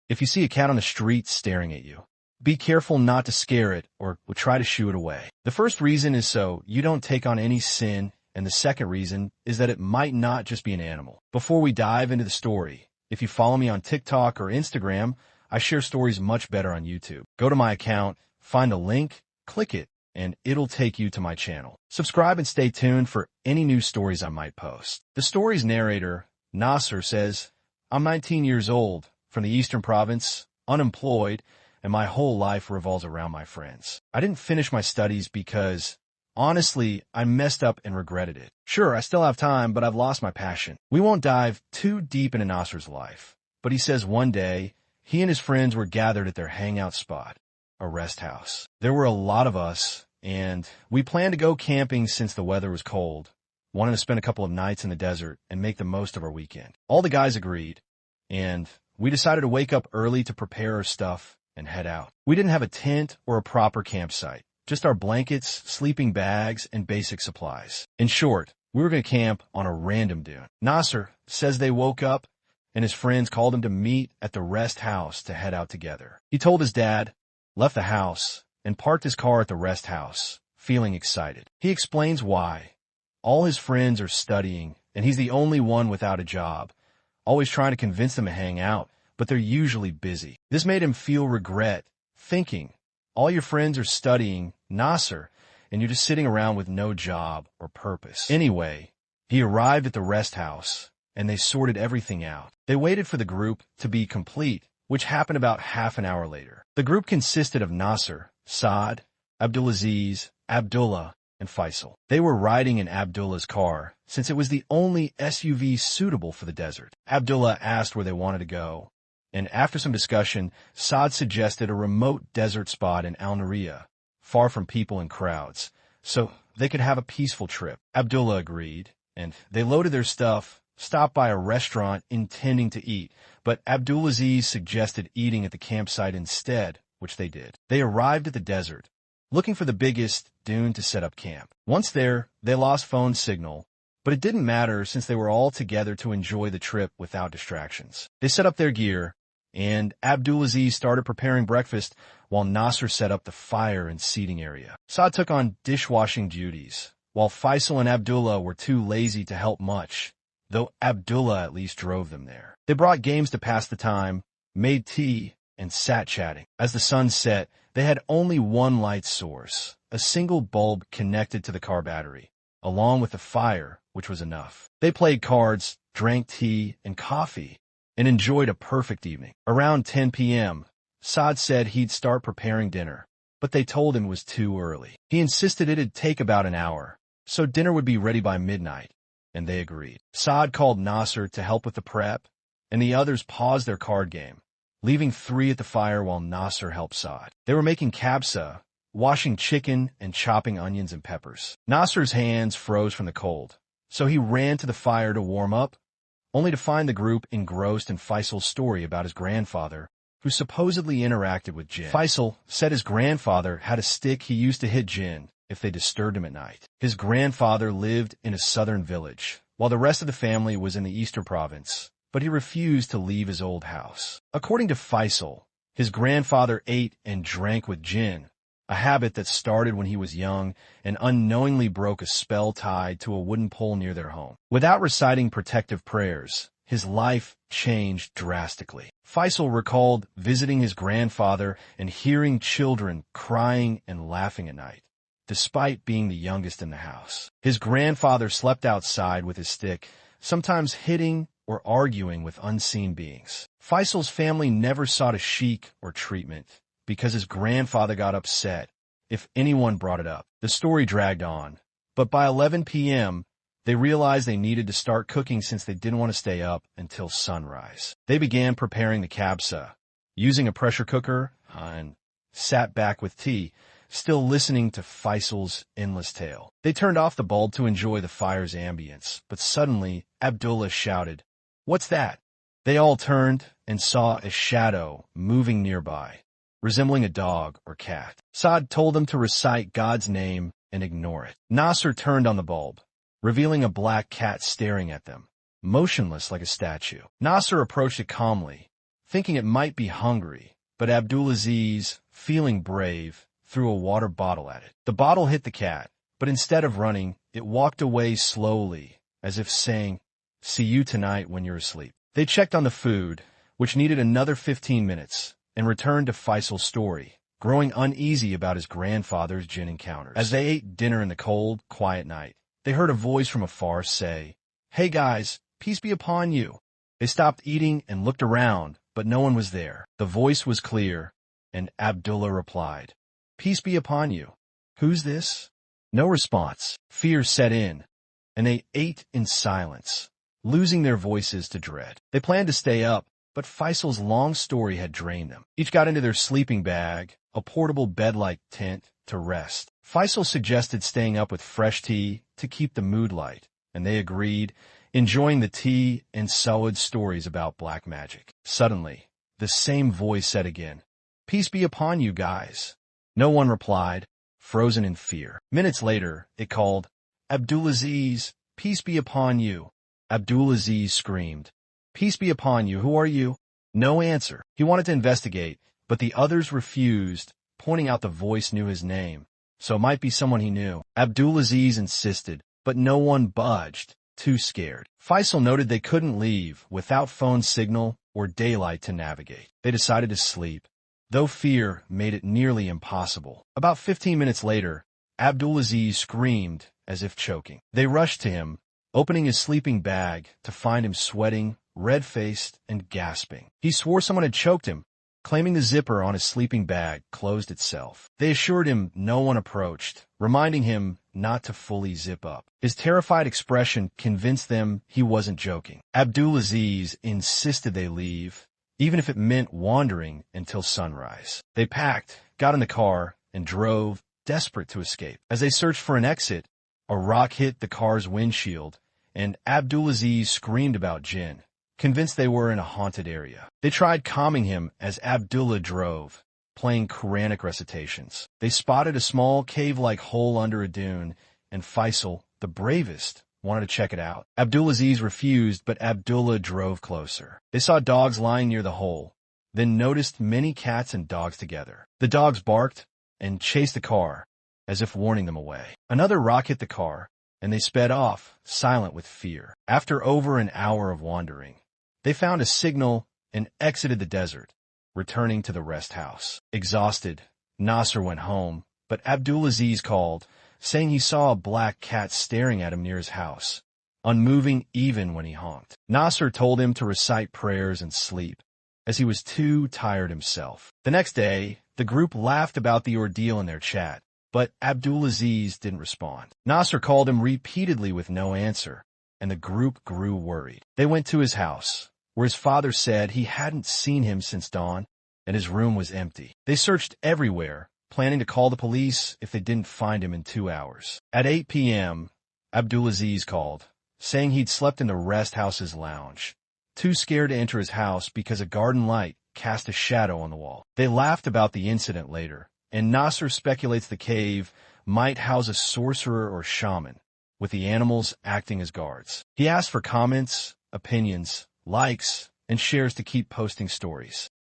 If you see a cat on the street staring at you, be careful not to scare it or try to shoo it away. The first reason is so you don't take on any sin, and the second reason is that it might not just be an animal. Before we dive into the story, if you follow me on TikTok or Instagram, I share stories much better on YouTube. Go to my account, find a link, click it, and it'll take you to my channel. Subscribe and stay tuned for any new stories I might post. The story's narrator, Nasser, says, "I'm 19 years old, from the Eastern Province, unemployed, and my whole life revolves around my friends. I didn't finish my studies because, honestly, I messed up and regretted it. Sure, I still have time, but I've lost my passion." We won't dive too deep into Nasser's life, but he says one day, he and his friends were gathered at their hangout spot, a rest house. There were a lot of us, and we planned to go camping since the weather was cold, wanted to spend a couple of nights in the desert and make the most of our weekend. All the guys agreed, and we decided to wake up early to prepare our stuff and head out. We didn't have a tent or a proper campsite, just our blankets, sleeping bags, and basic supplies. In short, we were going to camp on a random dune. Nasser says they woke up and his friends called him to meet at the rest house to head out together. He told his dad, left the house, and parked his car at the rest house, feeling excited. He explains why. All his friends are studying, and he's the only one without a job, always trying to convince them to hang out, but they're usually busy. This made him feel regret, thinking, all your friends are studying, Nasser, and you're just sitting around with no job or purpose. Anyway, he arrived at the rest house, and they sorted everything out. They waited for the group to be complete, which happened about half an hour later. The group consisted of Nasser, Saad, Abdulaziz, Abdullah, and Faisal. They were riding in Abdullah's car, since it was the only SUV suitable for the desert. Abdullah asked where they wanted to go, and after some discussion, Saad suggested a remote desert spot in Al-Nariya, far from people and crowds, so they could have a peaceful trip. Abdullah agreed, and they loaded their stuff, stopped by a restaurant intending to eat, but Abdulaziz suggested eating at the campsite instead, which they did. They arrived at the desert, looking for the biggest dune to set up camp. Once there, they lost phone signal, but it didn't matter since they were all together to enjoy the trip without distractions. They set up their gear, and Abdulaziz started preparing breakfast while Nasser set up the fire and seating area. Saad took on dishwashing duties, while Faisal and Abdullah were too lazy to help much, though Abdullah at least drove them there. They brought games to pass the time, made tea, and sat chatting. As the sun set, they had only one light source, a single bulb connected to the car battery, along with the fire, which was enough. They played cards, drank tea and coffee, and enjoyed a perfect evening. Around 10 p.m., Saad said he'd start preparing dinner, but they told him it was too early. He insisted it'd take about an hour, so dinner would be ready by midnight, and they agreed. Saad called Nasser to help with the prep, and the others paused their card game, leaving 3 at the fire while Nasser helped Saad. They were making kabsa, washing chicken and chopping onions and peppers. Nasser's hands froze from the cold, so he ran to the fire to warm up, only to find the group engrossed in Faisal's story about his grandfather, who supposedly interacted with jinn. Faisal said his grandfather had a stick he used to hit jinn if they disturbed him at night. His grandfather lived in a southern village, while the rest of the family was in the Eastern Province, but he refused to leave his old house. According to Faisal, his grandfather ate and drank with jinn, a habit that started when he was young and unknowingly broke a spell tied to a wooden pole near their home. Without reciting protective prayers, his life changed drastically. Faisal recalled visiting his grandfather and hearing children crying and laughing at night, despite being the youngest in the house. His grandfather slept outside with his stick, sometimes hitting or arguing with unseen beings. Faisal's family never sought a sheikh or treatment, because his grandfather got upset if anyone brought it up. The story dragged on, but by 11 p.m., they realized they needed to start cooking since they didn't want to stay up until sunrise. They began preparing the kabsa, using a pressure cooker, and sat back with tea, still listening to Faisal's endless tale. They turned off the bulb to enjoy the fire's ambience, but suddenly Abdullah shouted, "What's that?" They all turned and saw a shadow moving nearby, resembling a dog or cat. Saad told them to recite God's name and ignore it. Nasser turned on the bulb, revealing a black cat staring at them, motionless like a statue. Nasser approached it calmly, thinking it might be hungry, but Abdulaziz, feeling brave, threw a water bottle at it. The bottle hit the cat, but instead of running, it walked away slowly, as if saying, "See you tonight when you're asleep." They checked on the food, which needed another 15 minutes, and returned to Faisal's story, growing uneasy about his grandfather's jinn encounters. As they ate dinner in the cold, quiet night, they heard a voice from afar say, "Hey guys, peace be upon you." They stopped eating and looked around, but no one was there. The voice was clear, and Abdullah replied, "Peace be upon you. Who's this?" No response. Fear set in, and they ate in silence, losing their voices to dread. They planned to stay up, but Faisal's long story had drained them. Each got into their sleeping bag, a portable bed-like tent, to rest. Faisal suggested staying up with fresh tea to keep the mood light, and they agreed, enjoying the tea and Sawad's stories about black magic. Suddenly, the same voice said again, "Peace be upon you guys." No one replied, frozen in fear. Minutes later, it called, "Abdulaziz, peace be upon you." Abdulaziz screamed, "Peace be upon you, who are you?" No answer. He wanted to investigate, but the others refused, pointing out the voice knew his name, so it might be someone he knew. Abdulaziz insisted, but no one budged, too scared. Faisal noted they couldn't leave without phone signal or daylight to navigate. They decided to sleep, though fear made it nearly impossible. About 15 minutes later, Abdulaziz screamed as if choking. They rushed to him, opening his sleeping bag to find him sweating, red-faced, and gasping. He swore someone had choked him, claiming the zipper on his sleeping bag closed itself. They assured him no one approached, reminding him not to fully zip up. His terrified expression convinced them he wasn't joking. Abdulaziz insisted they leave, even if it meant wandering until sunrise. They packed, got in the car, and drove, desperate to escape. As they searched for an exit, a rock hit the car's windshield, and Abdulaziz screamed about jinn, convinced they were in a haunted area. They tried calming him as Abdullah drove, playing Quranic recitations. They spotted a small cave-like hole under a dune, and Faisal, the bravest, wanted to check it out. Abdulaziz refused, but Abdullah drove closer. They saw dogs lying near the hole, then noticed many cats and dogs together. The dogs barked and chased the car, as if warning them away. Another rock hit the car, and they sped off, silent with fear. After over an hour of wandering, they found a signal and exited the desert, returning to the rest house. Exhausted, Nasser went home, but Abdulaziz called, saying he saw a black cat staring at him near his house, unmoving even when he honked. Nasser told him to recite prayers and sleep, as he was too tired himself. The next day, the group laughed about the ordeal in their chat, but Abdulaziz didn't respond. Nasser called him repeatedly with no answer, and the group grew worried. They went to his house, where his father said he hadn't seen him since dawn, and his room was empty. They searched everywhere, planning to call the police if they didn't find him in 2 hours. At 8 p.m., Abdulaziz called, saying he'd slept in the rest house's lounge, too scared to enter his house because a garden light cast a shadow on the wall. They laughed about the incident later, and Nasser speculates the cave might house a sorcerer or shaman, with the animals acting as guards. He asked for comments, opinions, likes, and shares to keep posting stories.